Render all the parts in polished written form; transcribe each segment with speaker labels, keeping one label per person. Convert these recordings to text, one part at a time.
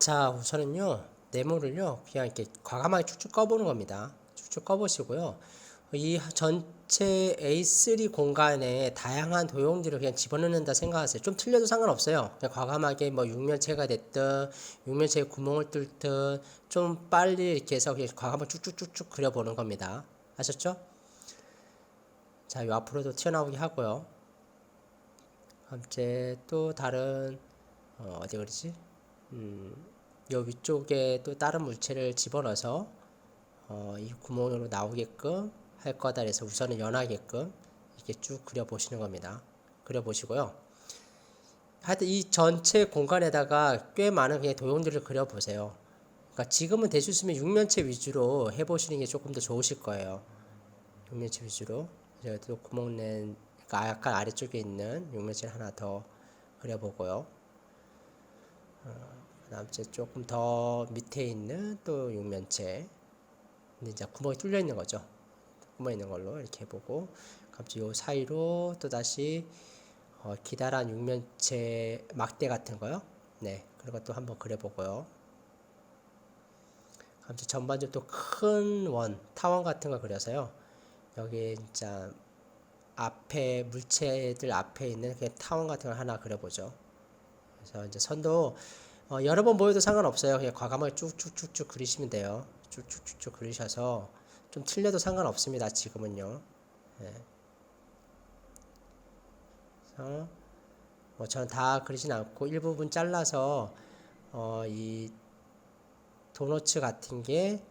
Speaker 1: 자, 우선은요, 네모를요, 그냥 이렇게 과감하게 쭉쭉 꺼보는 겁니다. 쭉쭉 꺼보시고요. 이 전체 A3 공간에 다양한 도형들을 그냥 집어넣는다 생각하세요. 좀 틀려도 상관없어요. 그냥 과감하게 뭐 육면체가 됐든, 육면체에 구멍을 뚫든, 좀 빨리 이렇게 해서 그냥 과감하게 쭉쭉쭉쭉 그려보는 겁니다. 아셨죠? 자, 요 앞으로도 튀어나오게 하고요. 이제 또 다른, 어디 그러지? 요 위쪽에 또 다른 물체를 집어넣어서 이 구멍으로 나오게끔 할 거다 그래서 우선은 연하게끔 이렇게 쭉 그려보시는 겁니다. 그려보시고요. 하여튼 이 전체 공간에다가 꽤 많은 그냥 도형들을 그려보세요. 그러니까 지금은 될 수 있으면 육면체 위주로 해보시는 게 조금 더 좋으실 거예요. 육면체 위주로. 제가 또 구멍 낸, 그러니까 약간 아래쪽에 있는 육면체를 하나 더 그려보고요. 그다음 이제 조금 더 밑에 있는 또 육면체. 근데 이제 구멍이 뚫려 있는 거죠. 구멍 있는 걸로 이렇게 해보고, 갑자기 요 사이로 또 다시 기다란 육면체 막대 같은 거요. 네, 그런 것도 한번 그려보고요. 갑자기 전반적으로 또 큰 원, 타원 같은 거 그려서요. 여기 진짜 앞에 물체들 앞에 있는 그 타원 같은 걸 하나 그려보죠. 그래서 이제 선도 여러 번 보여도 상관없어요. 그냥 과감하게 쭉쭉쭉쭉 그리시면 돼요. 쭉쭉쭉쭉 그리셔서 좀 틀려도 상관없습니다. 지금은요. 네. 그래서 뭐 저는 다 그리진 않고 일부분 잘라서 이 도너츠 같은 게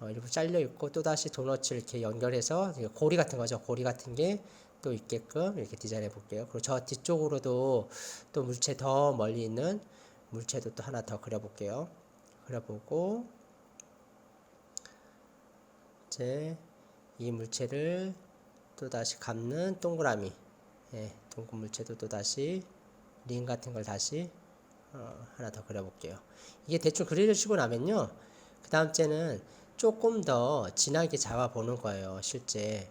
Speaker 1: 일부 잘려 있고 또 다시 도너츠 이렇게 연결해서 고리 같은 거죠. 고리 같은 게 또 있게끔 이렇게 디자인해 볼게요. 그리고 저 뒤쪽으로도 또 물체 더 멀리 있는 물체도 또 하나 더 그려 볼게요. 그려보고 이제 이 물체를 또 다시 감는 동그라미, 예, 동금 물체도 또 다시 링 같은 걸 다시 하나 더 그려볼게요. 이게 대충 그려주시고 나면요, 그 다음째는 조금 더 진하게 잡아보는 거예요, 실제.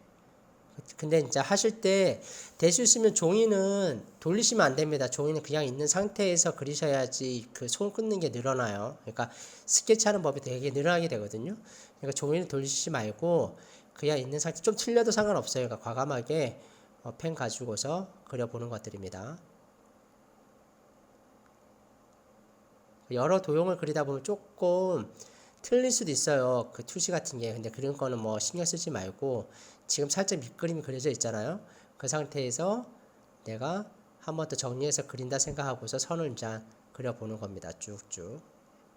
Speaker 1: 근데 이제 하실 때 될 수 있으면 종이는 돌리시면 안 됩니다. 종이는 그냥 있는 상태에서 그리셔야지 그 손 끊는 게 늘어나요. 그러니까 스케치하는 법이 되게 늘어나게 되거든요. 그러니까 종이는 돌리시지 말고 그냥 있는 상태, 좀 틀려도 상관없어요. 그러니까 과감하게 펜 가지고서 그려보는 것들입니다. 여러 도형을 그리다 보면 조금 틀릴 수도 있어요. 그 투시 같은 게. 근데 그런 거는 뭐 신경 쓰지 말고 지금 살짝 밑그림이 그려져 있잖아요. 그 상태에서 내가 한 번 더 정리해서 그린다 생각하고서 선을 이제 그려보는 겁니다. 쭉쭉.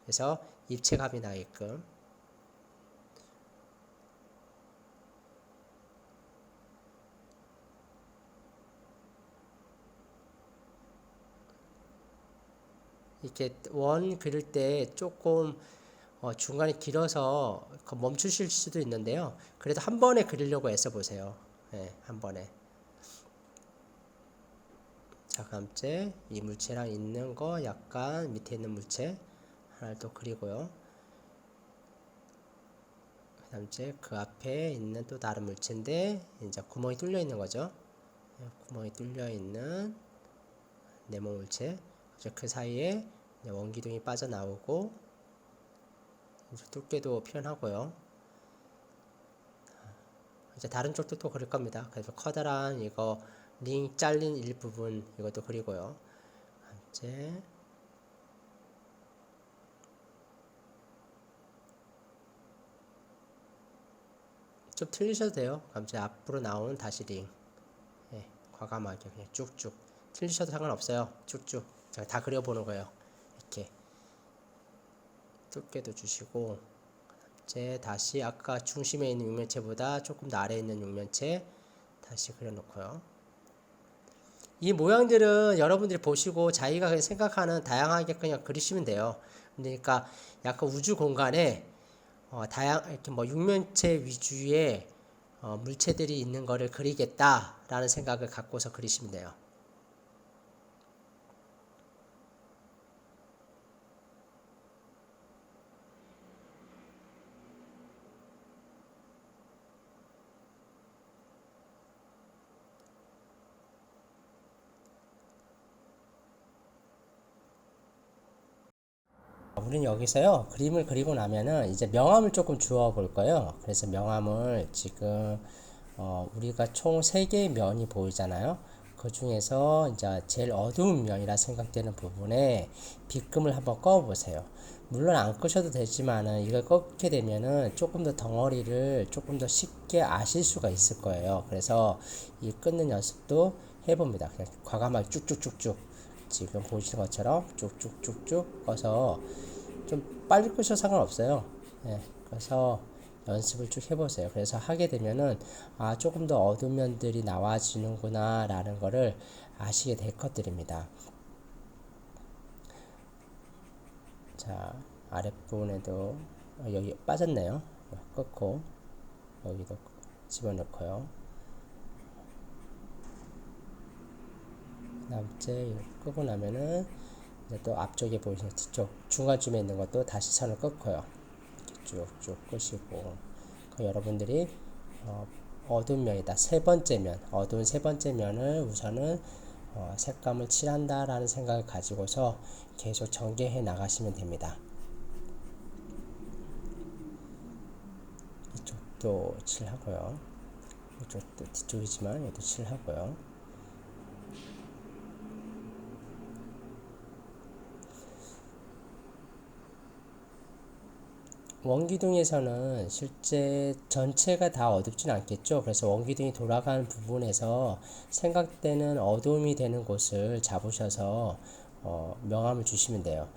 Speaker 1: 그래서 입체감이 나게끔. 이렇게 원 그릴 때 조금 중간에 길어서 멈추실 수도 있는데요. 그래도 한 번에 그리려고 애써 보세요. 네, 한 번에. 자, 그다음 이 물체랑 있는 거 약간 밑에 있는 물체 하나를 또 그리고요. 그다음 그 앞에 있는 또 다른 물체인데 이제 구멍이 뚫려 있는 거죠. 구멍이 뚫려 있는 네모 물체. 그 사이에 원기둥이 빠져나오고 두께도 표현하고요. 이제 다른 쪽도 또 그릴 겁니다. 그래서 커다란 이거 링 잘린 일부분 이것도 그리고요. 이제 좀 틀리셔도 돼요. 그럼 이제 앞으로 나오는 다시 링. 예, 과감하게 그냥 쭉쭉. 틀리셔도 상관없어요. 쭉쭉. 제가 다 그려보는 거예요. 이렇게 두께도 주시고 이제 다시 아까 중심에 있는 육면체보다 조금 더 아래에 있는 육면체 다시 그려놓고요. 이 모양들은 여러분들이 보시고 자기가 그냥 생각하는 다양하게 그냥 그리시면 돼요. 그러니까 약간 우주 공간에 이렇게 뭐 육면체 위주의 물체들이 있는 거를 그리겠다라는 생각을 갖고서 그리시면 돼요. 우리는 여기서요, 그림을 그리고 나면은 이제 명암을 조금 주어 볼 거예요. 그래서 명암을 지금, 우리가 총 3개의 면이 보이잖아요. 그 중에서 이제 제일 어두운 면이라 생각되는 부분에 빗금을 한번 꺼 보세요. 물론 안 끄셔도 되지만은 이걸 꺾게 되면은 조금 더 덩어리를 조금 더 쉽게 아실 수가 있을 거예요. 그래서 이 끊는 연습도 해봅니다. 그냥 과감하게 쭉쭉쭉쭉 지금 보시는 것처럼 쭉쭉쭉쭉 꺼서 좀 빨리 끄셔도 상관없어요. 예, 그래서 연습을 쭉 해보세요. 그래서 하게 되면은 조금 더 어두운 면들이 나와지는구나 라는 거를 아시게 될 것들입니다. 자, 아랫부분에도 여기 빠졌네요. 끊고 여기도 집어넣고요. 그다음에 끄고 나면은 이제 또 앞쪽에 보이시는 뒤쪽 중간쯤에 있는 것도 다시 선을 끊고요. 이렇게 쭉쭉 끄시고 여러분들이 어두운 면이다. 세 번째 면, 어두운 세 번째 면을 우선은 색감을 칠한다 라는 생각을 가지고서 계속 전개해 나가시면 됩니다. 이쪽도 칠하고요. 이쪽도 뒤쪽이지만 얘도 칠하고요. 원기둥에서는 실제 전체가 다 어둡진 않겠죠. 그래서 원기둥이 돌아가는 부분에서 생각되는 어두움이 되는 곳을 잡으셔서 명암을 주시면 돼요.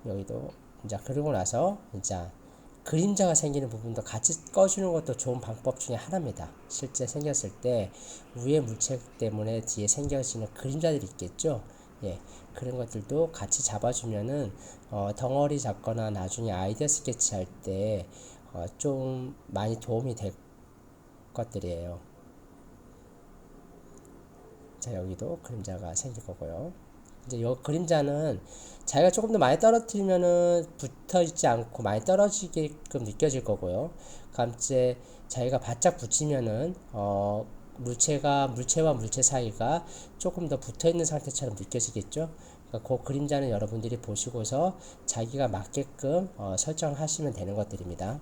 Speaker 1: 여기도 이제 그러고 나서 이제 그림자가 생기는 부분도 같이 꺼주는 것도 좋은 방법 중에 하나입니다. 실제 생겼을 때 위에 물체 때문에 뒤에 생겨지는 그림자들이 있겠죠. 예, 그런 것들도 같이 잡아주면은 덩어리 잡거나 나중에 아이디어 스케치 할 때 좀 많이 도움이 될 것들이에요. 자, 여기도 그림자가 생길 거고요. 이제 요 그림자는 자기가 조금 더 많이 떨어뜨리면은 붙어 있지 않고 많이 떨어지게끔 느껴질 거고요. 감째 자기가 바짝 붙이면은 물체와 물체 사이가 조금 더 붙어 있는 상태처럼 느껴지겠죠. 그러니까 그 그림자는 여러분들이 보시고서 자기가 맞게끔 설정을 하시면 되는 것들입니다.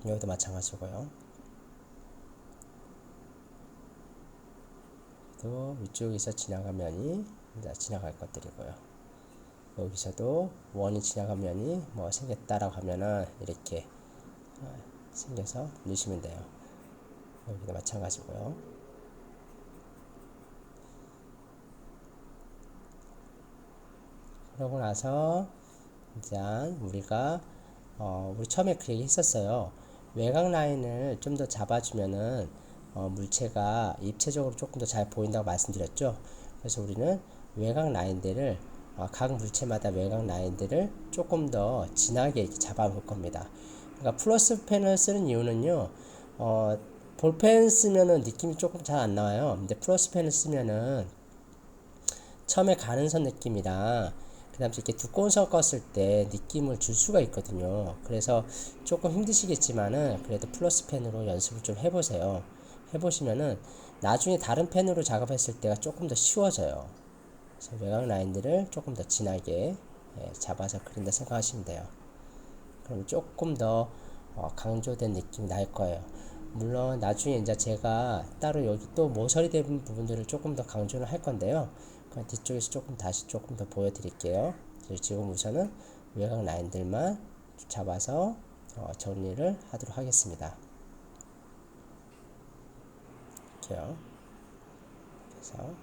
Speaker 1: 여기도 마찬가지고요. 또 위쪽에서 지나가면이 이제 지나갈 것들이고요. 여기서도 원이 지나가면이 뭐 생겼다라고 하면은 이렇게 생겨서 넣으시면 돼요. 여기도 마찬가지고요. 그러고 나서 이제 우리가 우리 처음에 그 얘기 했었어요. 외곽 라인을 좀 더 잡아주면은 물체가 입체적으로 조금 더 잘 보인다고 말씀드렸죠. 그래서 우리는 외곽 라인들을 각 물체마다 외곽 라인들을 조금 더 진하게 이렇게 잡아볼 겁니다. 그러니까 플러스 펜을 쓰는 이유는요. 볼펜 쓰면은 느낌이 조금 잘 안 나와요. 근데 플러스 펜을 쓰면은 처음에 가는 선 느낌이랑 그 다음에 이렇게 두꺼운 선 껐을 때 느낌을 줄 수가 있거든요. 그래서 조금 힘드시겠지만은 그래도 플러스 펜으로 연습을 좀 해보세요. 해보시면은 나중에 다른 펜으로 작업했을 때가 조금 더 쉬워져요. 그래서 외곽 라인들을 조금 더 진하게 잡아서 그린다 생각하시면 돼요. 그럼 조금 더 강조된 느낌이 날 거예요. 물론 나중에 이제 제가 따로 여기 또 모서리 된 부분들을 조금 더 강조를 할 건데요. 뒤쪽에서 다시 조금 더 보여드릴게요. 지금 우선은 외곽 라인들만 잡아서 정리를 하도록 하겠습니다. 이렇게요. 그래서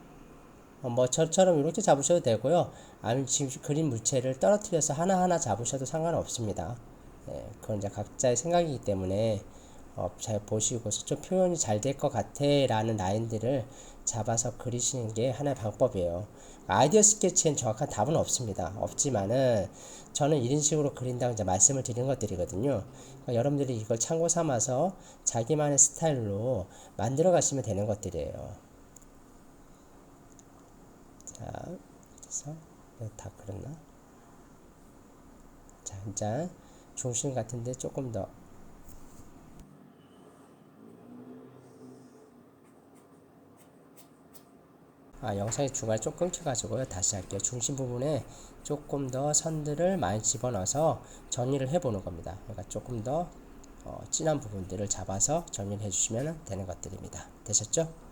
Speaker 1: 뭐 저처럼 이렇게 잡으셔도 되고요. 아니면 지금 그린 물체를 떨어뜨려서 하나하나 잡으셔도 상관없습니다. 그건 이제 각자의 생각이기 때문에 잘 보시고서 좀 표현이 잘 될 것 같아 라는 라인들을 잡아서 그리시는 게 하나의 방법이에요. 아이디어 스케치엔 정확한 답은 없습니다. 없지만은 저는 이런 식으로 그린다고 이제 말씀을 드리는 것들이거든요. 그러니까 여러분들이 이걸 참고 삼아서 자기만의 스타일로 만들어 가시면 되는 것들이에요. 자, 그래서 다 그렸나? 자, 이제 중심 같은데 조금 더 영상이 중간에 좀 끊겨가지고요. 다시 할게요. 중심 부분에 조금 더 선들을 많이 집어넣어서 정리를 해보는 겁니다. 그러니까 조금 더 진한 부분들을 잡아서 정리를 해주시면 되는 것들입니다. 되셨죠?